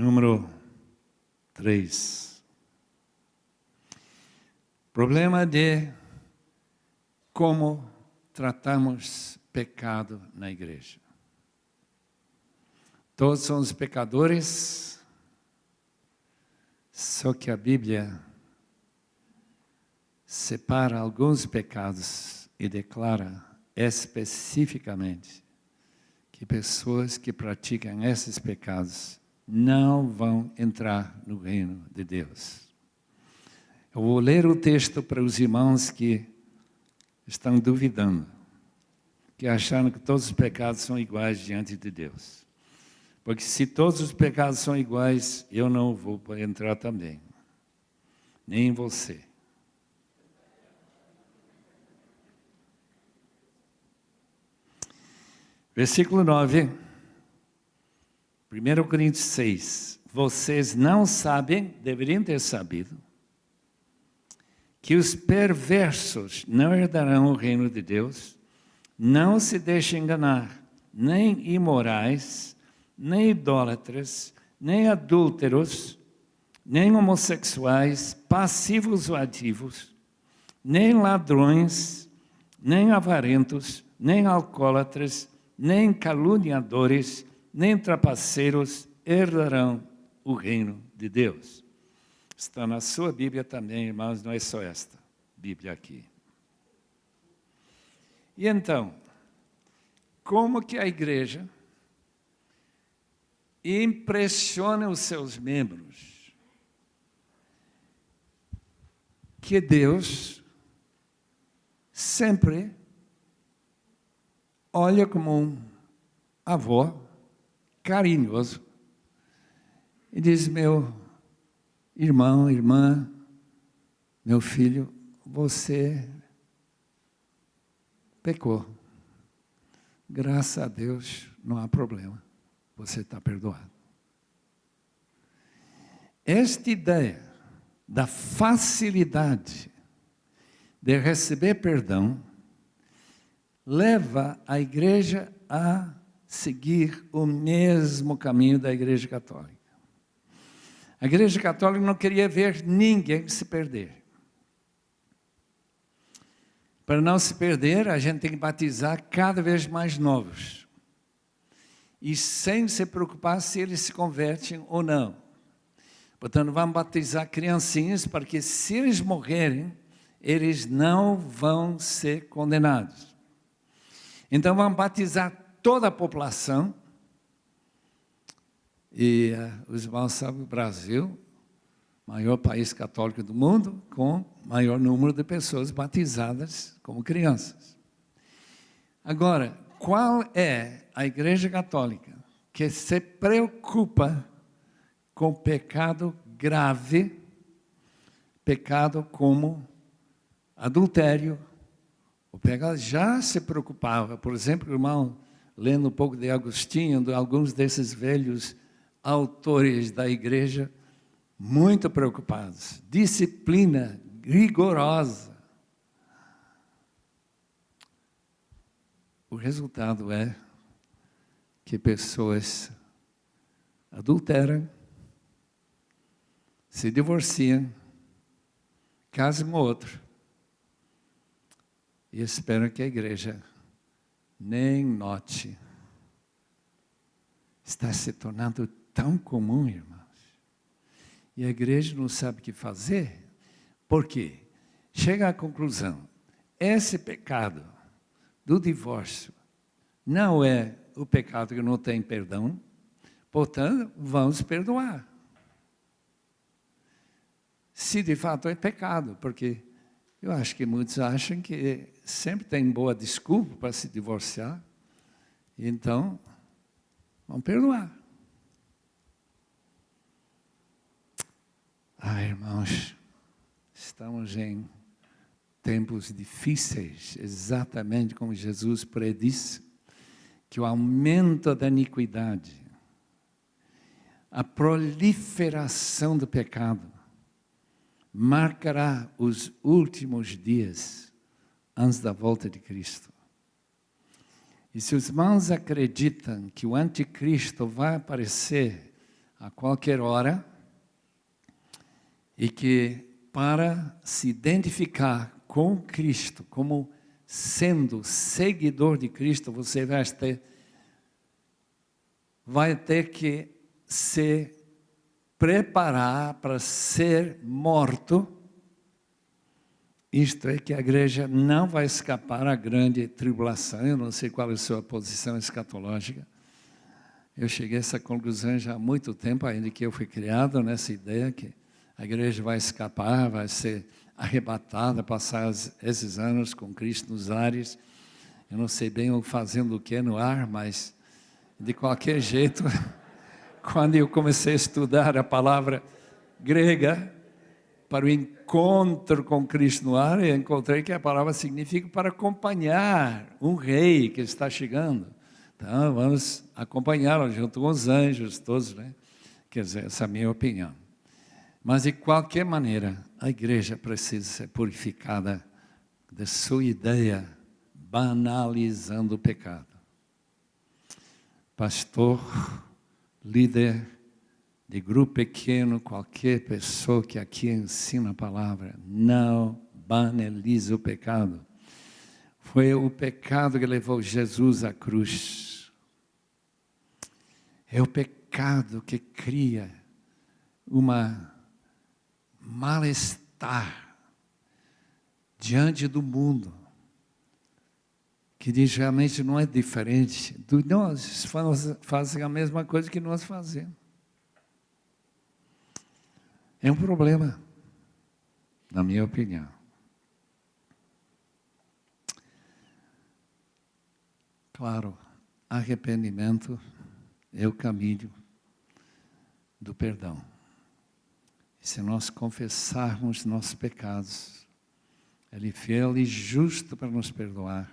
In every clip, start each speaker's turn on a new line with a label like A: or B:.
A: Número 3. Problema de como tratamos pecado na igreja. Todos somos pecadores, só que a Bíblia separa alguns pecados e declara especificamente que pessoas que praticam esses pecados não vão entrar no reino de Deus. Eu vou ler o texto para os irmãos que estão duvidando, que acharam que todos os pecados são iguais diante de Deus. Porque se todos os pecados são iguais, eu não vou entrar também. Nem você. Versículo 9. 1 Coríntios 6. Vocês não sabem, deveriam ter sabido, que os perversos não herdarão o reino de Deus. Não se deixem enganar, nem imorais, nem idólatras, nem adúlteros, nem homossexuais, passivos ou ativos, nem ladrões, nem avarentos, nem alcoólatras, nem caluniadores, nem trapaceiros herdarão o reino de Deus. Está na sua Bíblia também, irmãos, não é só esta Bíblia aqui. E então, como que a igreja impressiona os seus membros que Deus sempre olha como um avô carinhoso e diz: meu irmão, irmã, meu filho, você pecou. Graças a Deus, não há problema. Você está perdoado. Esta ideia da facilidade de receber perdão leva a igreja a seguir o mesmo caminho da Igreja Católica. A Igreja Católica não queria ver ninguém se perder. Para não se perder, a gente tem que batizar cada vez mais novos. E sem se preocupar se eles se convertem ou não. Portanto, vamos batizar criancinhas, porque se eles morrerem, eles não vão ser condenados. Então, vamos batizar toda a população. E os irmãos sabem, o Brasil, maior país católico do mundo, com maior número de pessoas batizadas como crianças. Agora, qual é a Igreja Católica que se preocupa com pecado grave, pecado como adultério? O pecado já se preocupava. Por exemplo, o irmão, lendo um pouco de Agostinho, de alguns desses velhos autores da igreja, muito preocupados. Disciplina rigorosa. O resultado é que pessoas adulteram, se divorciam, casam com outro e esperam que a igreja nem note. Está se tornando tão comum, irmãos. E a igreja não sabe o que fazer. Por quê? Chega à conclusão, esse pecado do divórcio não é o pecado que não tem perdão, portanto, vamos perdoar. Se de fato é pecado, porque eu acho que muitos acham que sempre tem boa desculpa para se divorciar, então, vamos perdoar. Irmãos, estamos em tempos difíceis, exatamente como Jesus predisse, que o aumento da iniquidade, a proliferação do pecado, marcará os últimos dias antes da volta de Cristo. E se os irmãos acreditam que o anticristo vai aparecer a qualquer hora, e que para se identificar com Cristo, como sendo seguidor de Cristo, você vai ter que se preparar para ser morto. Isto é que a igreja não vai escapar à grande tribulação. Eu não sei qual é a sua posição escatológica. Eu cheguei a essa conclusão já há muito tempo, ainda que eu fui criado nessa ideia que a igreja vai escapar, vai ser arrebatada, passar esses anos com Cristo nos ares. Eu não sei bem fazendo o que no ar, mas de qualquer jeito, quando eu comecei a estudar a palavra grega para o encontro com Cristo no ar, eu encontrei que a palavra significa para acompanhar um rei que está chegando. Então, vamos acompanhá-lo junto com os anjos todos, né? Quer dizer, essa é a minha opinião. Mas, de qualquer maneira, a igreja precisa ser purificada da sua ideia, banalizando o pecado. Pastor, líder de grupo pequeno, qualquer pessoa que aqui ensina a palavra, não banalize o pecado. Foi o pecado que levou Jesus à cruz. É o pecado que cria uma mal-estar diante do mundo, que realmente não é diferente. Nós fazem a mesma coisa que nós fazemos. É um problema, na minha opinião. Claro, arrependimento é o caminho do perdão. E se nós confessarmos nossos pecados, Ele é fiel e justo para nos perdoar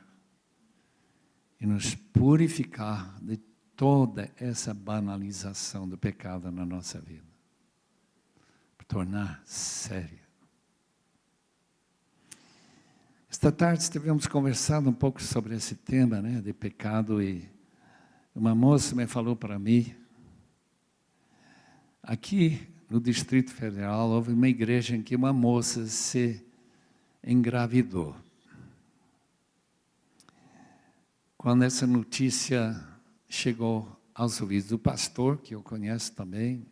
A: e nos purificar de toda essa banalização do pecado na nossa vida, para tornar sério. Esta tarde estivemos conversando um pouco sobre esse tema, né, de pecado, e uma moça me falou para mim, aqui no Distrito Federal, houve uma igreja em que uma moça se engravidou. Quando essa notícia chegou aos ouvidos do pastor, que eu conheço também,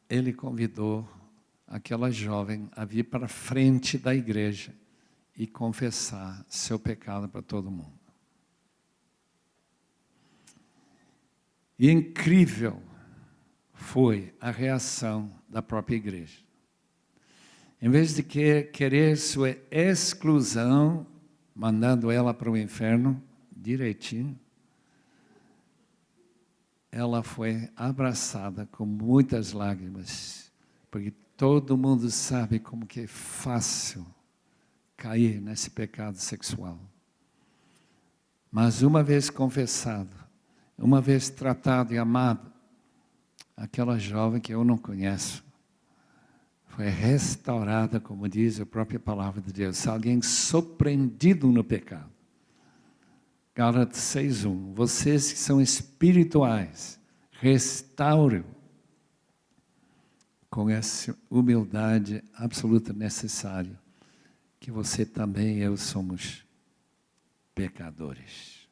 A: ele convidou aquela jovem a vir para frente da igreja e confessar seu pecado para todo mundo. E incrível foi a reação da própria igreja. Em vez de querer sua exclusão, mandando ela para o inferno direitinho, ela foi abraçada com muitas lágrimas, porque todo mundo sabe como que é fácil cair nesse pecado sexual. Mas uma vez confessado, uma vez tratado e amado, aquela jovem que eu não conheço, foi restaurada, como diz a própria palavra de Deus. Alguém surpreendido no pecado. Gálatas 6:1. Vocês que são espirituais, restaurem com essa humildade absoluta necessária, que você também e eu somos pecadores.